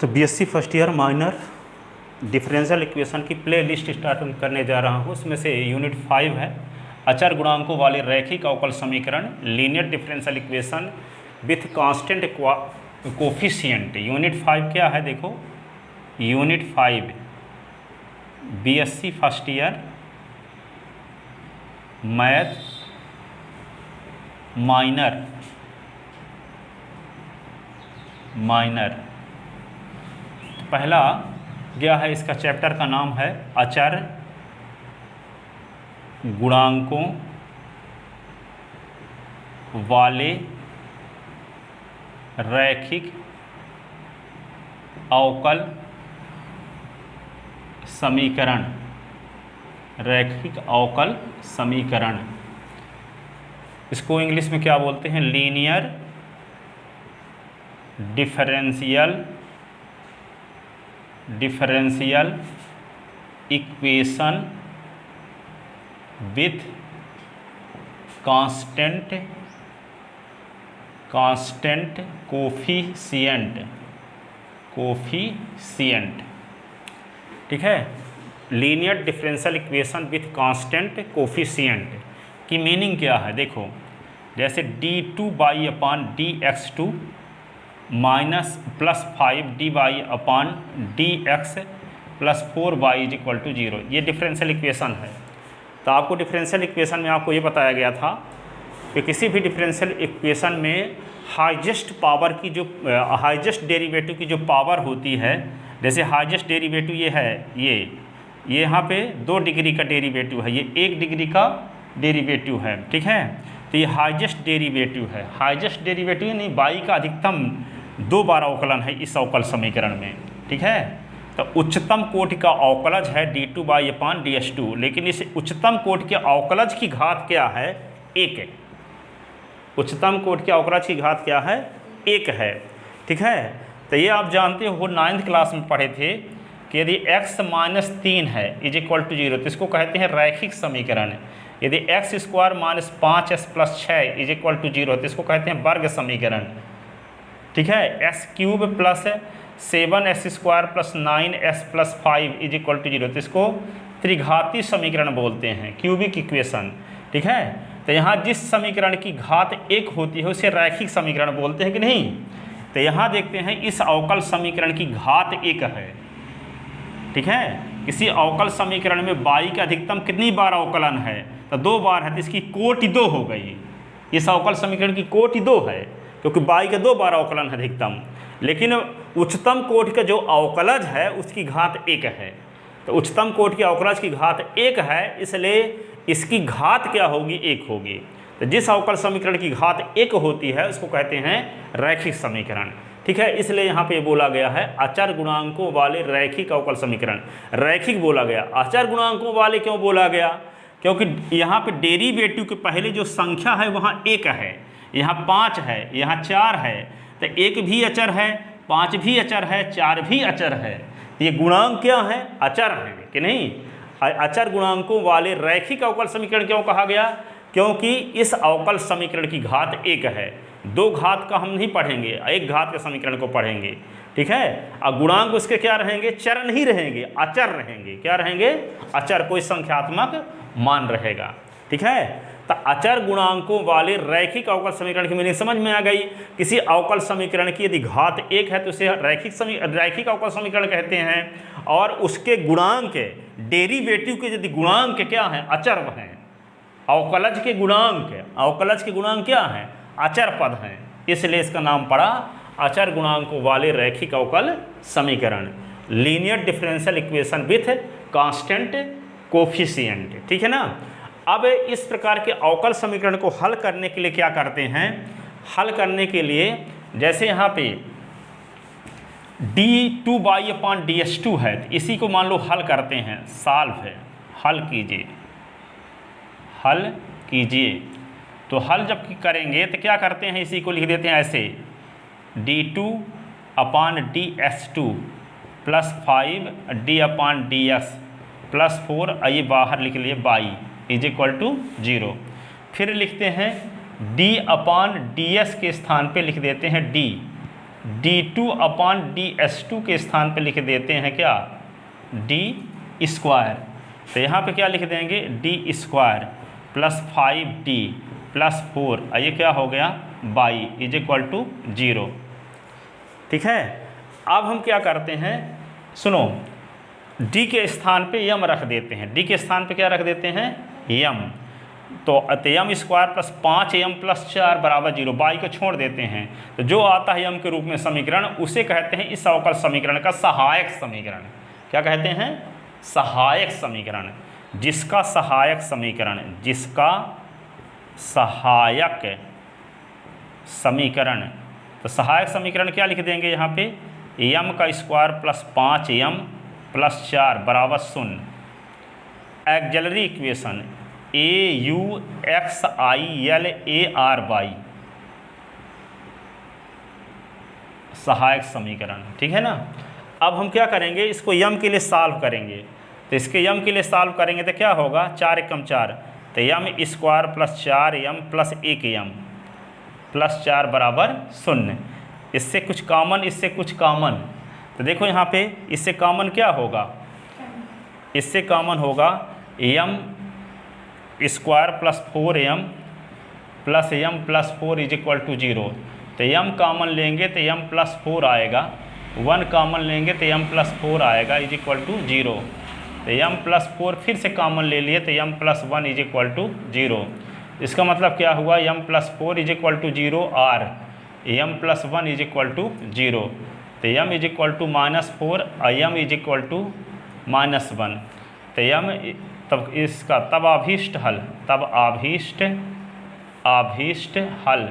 तो BSc first year minor differential equation की play list start करने जा रहा हूँ। उसमें से यूनिट 5 है अचर गुणांकों वाले रैखिक अवकल समीकरण linear differential equation with constant coefficient. Unit 5 क्या है देखो, unit 5 BSc first year math minor पहला गया है, इसका चैप्टर का नाम है अचर गुणांकों वाले रैखिक अवकल समीकरण। रैखिक अवकल समीकरण इसको इंग्लिश में क्या बोलते हैं, linear differential equation with constant coefficient. ठीक है, linear differential equation with constant coefficient की मीनिंग क्या है देखो, जैसे d2/dx2 माइनस +5 dy/dx + 4y = 0, ये डिफरेंशियल इक्वेशन है। तो आपको डिफरेंशियल इक्वेशन में आपको ये बताया गया था कि किसी भी डिफरेंशियल इक्वेशन में हाईएस्ट पावर की जो हाईएस्ट डेरिवेटिव की जो पावर होती है, जैसे हाईएस्ट डेरिवेटिव ये है, ये यहाँ पे 2 डिग्री का डेरिवेटिव है, ये 1 डिग्री का डेरिवेटिव है। ठीक है, तो ये हाईएस्ट डेरिवेटिव है। हाईएस्ट डेरिवेटिव नहीं, y का अधिकतम 2 बार अवकलन है इस अवकल समीकरण में। ठीक है, तो उच्चतम कोटि का अवकलज है d2/ds2, लेकिन इस उच्चतम कोटि के अवकलज की घात क्या है, 1 है। उच्चतम कोटि के अवकलज की घात क्या है, 1 है। ठीक है, तो ये आप जानते हो 9th क्लास में पढ़े थे कि यदि x - 3 है = 0 तो इसको कहते हैं रैखिक समीकरण। यदि x² - 5s + 6 = 0 तो इसको कहते हैं वर्ग समीकरण। ठीक है, s³ + 7s² + 9s + 5 = 0 तो इसको त्रिघाती समीकरण बोलते हैं, क्यूबिक इक्वेशन। ठीक है, तो यहाँ जिस समीकरण की घात 1 होती है उसे रैखिक समीकरण बोलते हैं कि नहीं। तो यहाँ देखते हैं इस अवकल समीकरण की घात 1 है। ठीक है, किसी अवकल समीकरण में y का अधिकतम कितनी बार अवकलन है, तो 2 बार है, तो इसकी कोटि 2 हो गई। इस अवकल समीकरण की कोटि 2 है क्योंकि y का 2 बार अवकलन है अधिकतम, लेकिन उच्चतम कोटि का जो अवकलज है उसकी घात 1 है। तो उच्चतम कोटि के अवकलज की घात 1 है, इसलिए इसकी घात क्या होगी, 1 होगी। तो जिस अवकल समीकरण की घात 1 होती है उसको कहते हैं रैखिक समीकरण। ठीक है, इसलिए यहाँ पे बोला गया है अचर गुणांकों वाले रैखिक अवकल समीकरण। रैखिक बोला गया, अचर गुणांकों वाले क्यों बोला गया, क्योंकि यहाँ पे डेरिवेटिव के पहले जो संख्या है वहाँ 1 है, यहाँ 5 है, यहाँ 4 है। तो 1 भी अचर है, 5 भी अचर है, 4 भी अचर है। ये गुणांक क्या है, अचर है कि नहीं। अचर गुणांकों वाले रैखिक अवकल समीकरण क्यों कहा गया, क्योंकि इस अवकल समीकरण की घात 1 है। 2 घात का हम नहीं पढ़ेंगे, 1 घात के समीकरण को पढ़ेंगे। ठीक है, और गुणांक उसके क्या रहेंगे, चर नहीं रहेंगे, अचर रहेंगे। क्या रहेंगे, अचर, कोई संख्यात्मक मान रहेगा। ठीक है, तो अचर गुणांकों वाले रैखिक अवकल समीकरण की मीनिंग समझ में आ गई। किसी अवकल समीकरण की यदि घात 1 है तो उसे रैखिक अवकल समीकरण कहते हैं, और उसके गुणांक डेरिवेटिव के यदि गुणांक क्या हैं, अचर हैं। अवकलज के गुणांक क्या हैं, अचर पद हैं, इसलिए इसका नाम पड़ा अचर गुणांकों वाले रैखिक अवकल समीकरण, linear differential equation with constant coefficient. ठीक है ना। अब इस प्रकार के अवकल समीकरण को हल करने के लिए क्या करते हैं, हल करने के लिए जैसे यहाँ पे d2/ds2 है, तो इसी को मान लो हल करते हैं, सॉल्व है, हल कीजिए। तो हल जब करेंगे तो क्या करते हैं, इसी को लिख देते हैं ऐसे, d2/ds2 + 5 d/dx + 4, ये बाहर लिख लिए y = 0। फिर लिखते हैं d/ds के स्थान पे लिख देते हैं d, d2 अपॉन ds2 के स्थान पे लिख देते हैं क्या, d स्क्वायर। तो यहाँ पे क्या लिख देंगे, d square plus 5d plus 4, ये क्या हो गया, y इज इक्वल टू 0। ठीक है, अब हम क्या करते हैं, सुनो, d के स्थान पे यम रख देते हैं, d के स्थान पे क्या रख देते हैं, यम। तो यम स्क्वायर प्लस 5m प्लस 4 बराबर 0, y को छोड़ देते हैं। तो जो आता है यम के रूप में समीकरण, उसे कहते हैं इस अवकल समीकरण का सहायक समीकरण। क्या कहते हैं, सहायक समीकरण। जिसका सहायक समीकरण, जिसका सहायक समीकरण, तो सहायक समीकरण क्या लिख देंगे यहाँ पे, यम का स्क्वायर प्लस 5m प्लस 4 बराबर 0। एक्सिलरी इक्वेशन AUXILARY, सहायक समीकरण। ठीक है ना। अब हम क्या करेंगे, इसको यम के लिए सॉल्व करेंगे। तो इसके यम के लिए सॉल्व करेंगे तो क्या होगा, 4 एकम 4, तो यम square plus 4m plus 1m plus 4 बराबर 0। इससे कुछ कॉमन, इससे कुछ कॉमन, तो देखो यहाँ पे इससे कॉमन क्या होगा, इससे कॉमन होगा M square plus 4m plus m plus 4 is equal to 0। तो m कॉमन लेंगे तो m प्लस 4 आएगा, 1 कॉमन लेंगे तो m प्लस 4 आएगा इज इक्वल टू 0। तो m प्लस 4 फिर से कॉमन ले लिए तो m plus 1 is equal to 0। इसका मतलब क्या हुआ, m plus 4 is equal to 0 और m plus 1 is equal to 0। तो m इज इक्वल टू -4 और m इज इक्वल टू -1। तो m तब इसका तब अभीष्ट हल, तब अभीष्ट हल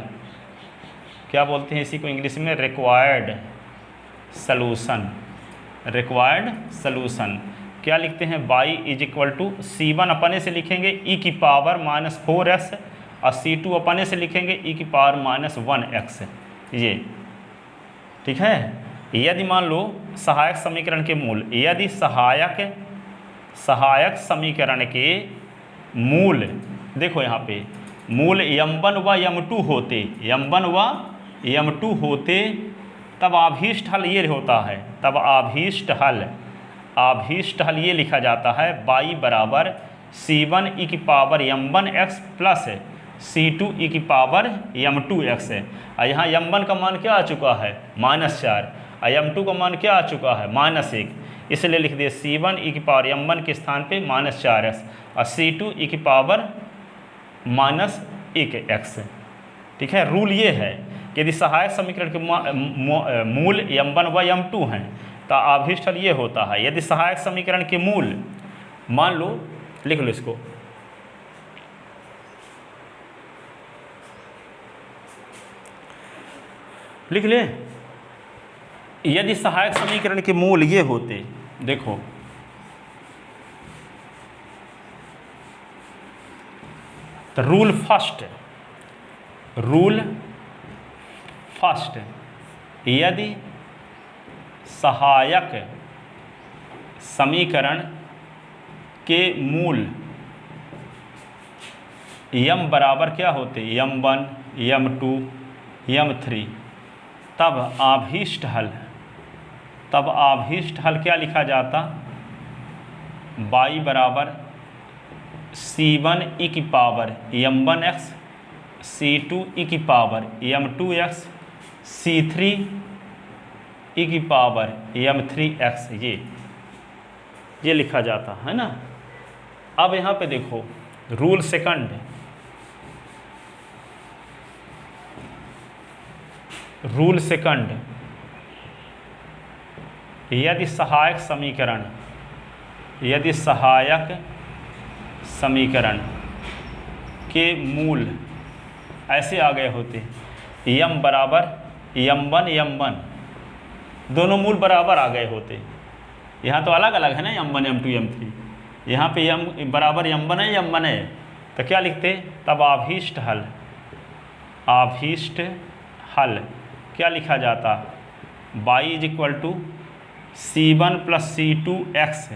क्या बोलते हैं इसी को इंग्लिश में, रिक्वायर्ड सलूशन। रिक्वायर्ड सलूशन क्या लिखते हैं, y is equal to C1 अपने से लिखेंगे e की पावर -4x और C2 अपने से लिखेंगे e की पावर -1x। ये ठीक है। यदि मान लो सहायक समीकरण के मूल, यदि सहायक समीकरण के मूल, देखो यहाँ पे मूल m1 व m2 होते, m1 व m2 होते, तब अभीष्ट हल ये होता है, तब अभीष्ट हल ये लिखा जाता है y बराबर C1 e की power m1x plus C2 e की पावर m2x। और यहाँ m1 का मान क्या आ चुका है, -4, और m2 का मान क्या आ चुका है, -1। इसलिए लिख दिए C1 e की पावर m1 के स्थान पे -4x और C2 e की पावर -1x। ठीक है। रूल ये है कि यदि सहायक समीकरण के मूल m1 व m2 हैं तो अभीष्ट हल ये होता है। यदि सहायक समीकरण के मूल, मान लो, लिख लो इसको, लिख ले, यदि सहायक समीकरण के मूल ये होते, देखो तो रूल फर्स्ट, यदि सहायक समीकरण के मूल m बराबर क्या होते, m1 m2 m3, तब अभीष्ट हल क्या लिखा जाता, y बराबर C1 e की पावर m1x, C2 e की पावर m2x, C3 e की पावर m3x, ये लिखा जाता है ना। अब यहाँ पे देखो रूल सेकंड, यदि सहायक समीकरण के मूल ऐसे आ गए होते, m बराबर m1 m1, दोनों मूल बराबर आ गए होते। यहाँ तो अलग अलग है ना, m1 m2 m3, यहाँ पे m बराबर m1 है m1 है, तो क्या लिखते, तब अभीष्ट हल क्या लिखा जाता, y is equal to C1 plus C2x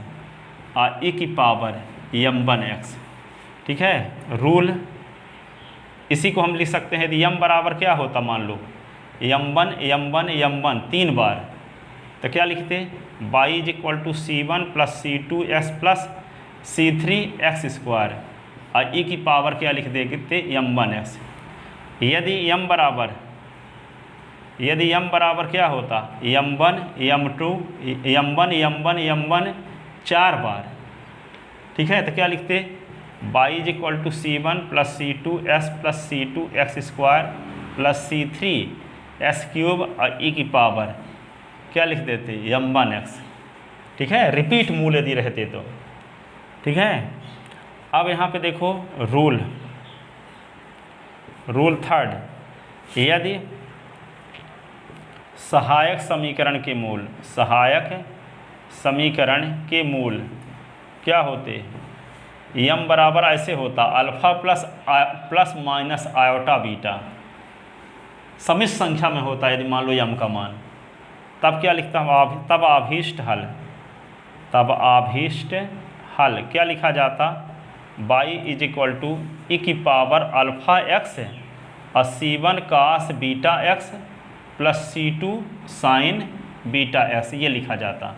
और e की पावर m1x। ठीक है। रूल इसी को हम लिख सकते हैं, यदि m बराबर क्या होता, मान लो m1 3 बार, तो क्या लिखते y is equal to c1 plus c2x plus c3x² और e की पावर क्या लिख देते m1x। यदि m बराबर क्या होता m1 m1 4 बार, ठीक है, तो क्या लिखते y is equal to c1 plus c2s plus c2x² plus c3s³ और e की पावर क्या लिख देते m1x, ठीक है, रिपीट मूल यदि रहते तो, ठीक है। अब यहाँ पे देखो रूल थर्ड, यदि सहायक समीकरण के मूल क्या होते m बराबर ऐसे होता alpha plus minus iota beta, समिश्र संख्या में होता यदि मान लो m का मान, तब क्या लिखता हूँ, तब आभीष्ट हल क्या लिखा जाता y is equal to E की पावर अल्फ़ा x और c1 cos beta x plus c2 sine beta x, ये लिखा जाता।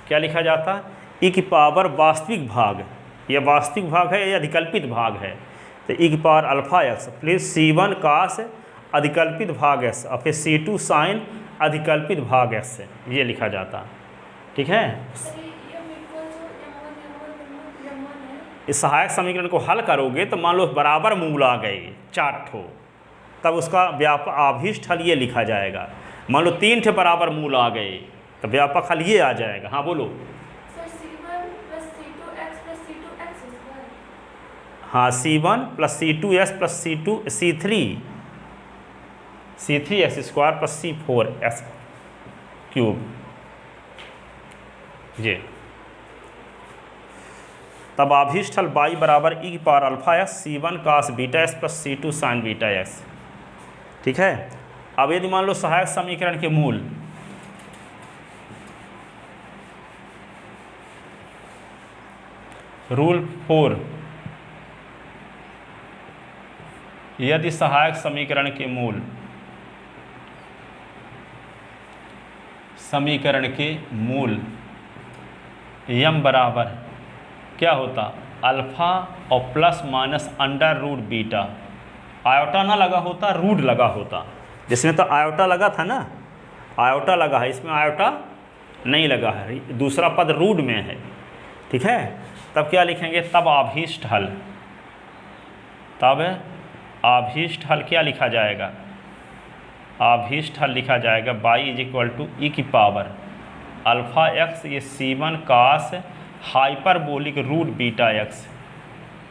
क्या लिखा जाता, ई की पावर वास्तविक भाग, यह वास्तविक भाग है या अधिकल्पित भाग है, तो ई की power alpha x plus c1 कास अधिकल्पित भाग x और फिर c2 साइन अधिकल्पित भाग x, ये लिखा जाता, ठीक है। इस सहायक समीकरण को हल करोगे तो मान लो बराबर मूल आ गए 4 ठो, तब उसका आभीष्ट हल ये लिखा जाएगा। मान लो 3 ठे बराबर मूल आ गए तो व्यापक हल ये आ जाएगा। हाँ बोलो। हाँ c1 plus c2s plus c3x² plus c4x³ ये, तब आभीष्ट हल y बराबर ई की power alpha x c1 cos beta x plus c2 sine beta x, ठीक है। अब यदि मान लो सहायक समीकरण के मूल, रूल 4, यदि सहायक समीकरण के मूल m बराबर क्या होता अल्फ़ा और plus minus under root beta, iota ना लगा होता रूट लगा होता, जिसमें तो आयोटा लगा था ना, आयोटा लगा है, इसमें आयोटा नहीं लगा है, दूसरा पद रूट में है, ठीक है। तब क्या लिखेंगे, तब आभीष्ट हल क्या लिखा जाएगा, आभीष्ट हल लिखा जाएगा y is equal to E की पावर अल्फ़ा x ये c1 cos hyperbolic root beta x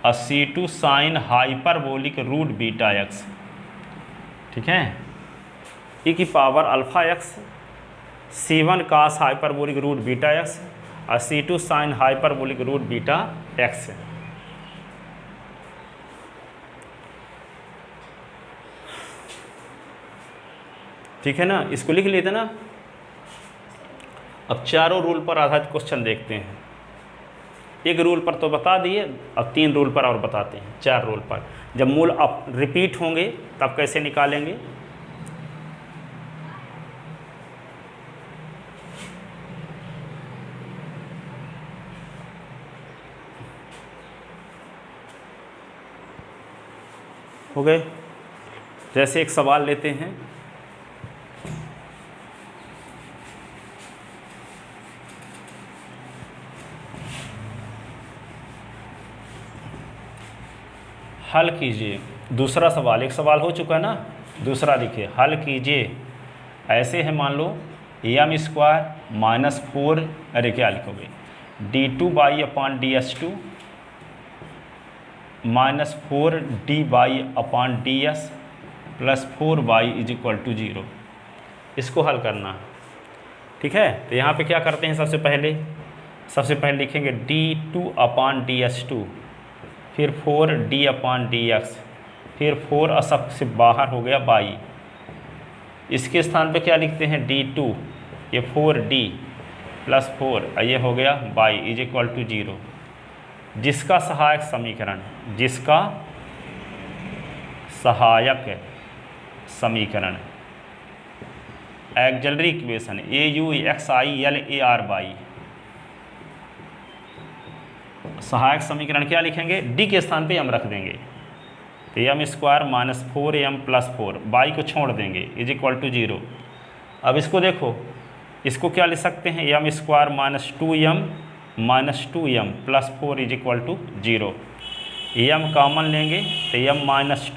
और c2 sine hyperbolic root beta x, ठीक है। ई की power alpha x c1 cos hyperbolic root beta x और c2 sine hyperbolic root beta x, ठीक है ना। इसको लिख लेते ना। अब चारों रूल पर आधारित क्वेश्चन देखते हैं। एक रूल पर तो बता दिए, अब 3 रूल पर और बताते हैं। 4 रूल पर जब मूल अब रिपीट होंगे तब कैसे निकालेंगे। हो गए। जैसे एक सवाल लेते हैं, हल कीजिए। दूसरा सवाल, एक सवाल हो चुका है ना, दूसरा देखिए, हल कीजिए। ऐसे है, मान लो m² माइनस 4, अरे क्या लिखोगे, d2y/ds2 minus 4dy/ds plus 4y is equal to 0। इसको हल करना है, ठीक है। तो यहाँ पे क्या करते हैं, सबसे पहले लिखेंगे d2/ds2, फिर 4d/dx, फिर 4 असब से बाहर हो गया y। इसके स्थान पे क्या लिखते हैं, d2, ये 4d प्लस 4, ये हो गया y इज इक्वल टू 0। जिसका सहायक समीकरण एक्सिलरी इक्वेशन AUXILARY, सहायक समीकरण क्या लिखेंगे, डी के स्थान पे हम रख देंगे, तो m square minus 4m plus 4, by को छोड़ देंगे, इज इक्वल टू 0। अब इसको देखो, इसको क्या लिख सकते हैं, m square minus 2m plus 4 is equal to 0। m common लेंगे तो m माइनस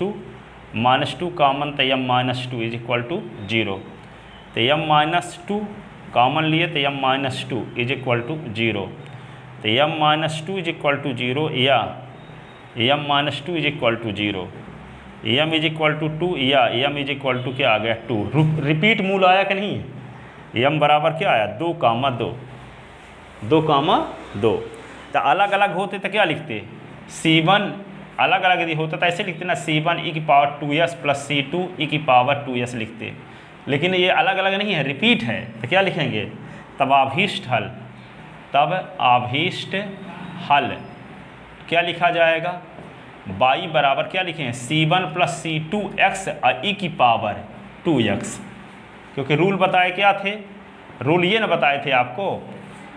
टू कॉमन, तो m minus 2 is equal to 0। तो m माइनस 2 कॉमन लिए तो m minus 2 is equal to 0। तो m minus 2 is equal to 0 या m minus 2 is equal to 0, m is equal to 2 या m is equal to क्या आ गया 2। Repeat मूल आया कि नहीं, m बराबर क्या आया 2 कामा 2, 2 कामा 2। तो अलग अलग होते तो क्या लिखते, C1 अलग अलग यदि होता तो ऐसे लिखते ना, C1 e की power 2s plus C2 e की पावर 2s लिखते, लेकिन ये अलग अलग नहीं है, रिपीट है, तो क्या लिखेंगे, तब अभीष्ट हल क्या लिखा जाएगा, y बराबर क्या लिखें, C1 प्लस C2x e की पावर 2x, क्योंकि रूल बताए क्या थे, रूल ये ना बताए थे आपको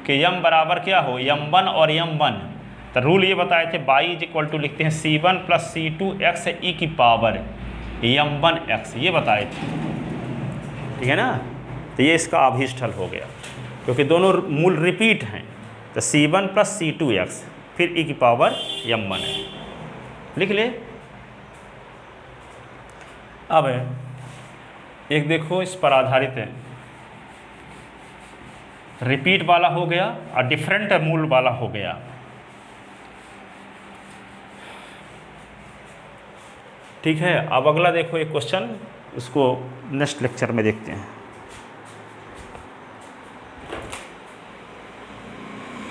कि m बराबर क्या हो, m1 और m1, तो रूल ये बताए थे y इज इक्वल टू लिखते हैं C1 प्लस C2x e की पावर m1x, ये बताए थे, ठीक है ना। तो ये इसका अभीष्ट हल हो गया, क्योंकि दोनों मूल रिपीट हैं, तो C1 प्लस C2x फिर e की पावर m1 है, लिख ले। अब एक देखो इस पर आधारित है, रिपीट वाला हो गया और डिफरेंट मूल वाला हो गया, ठीक है। अब अगला देखो एक क्वेश्चन, उसको नेक्स्ट लेक्चर में देखते हैं।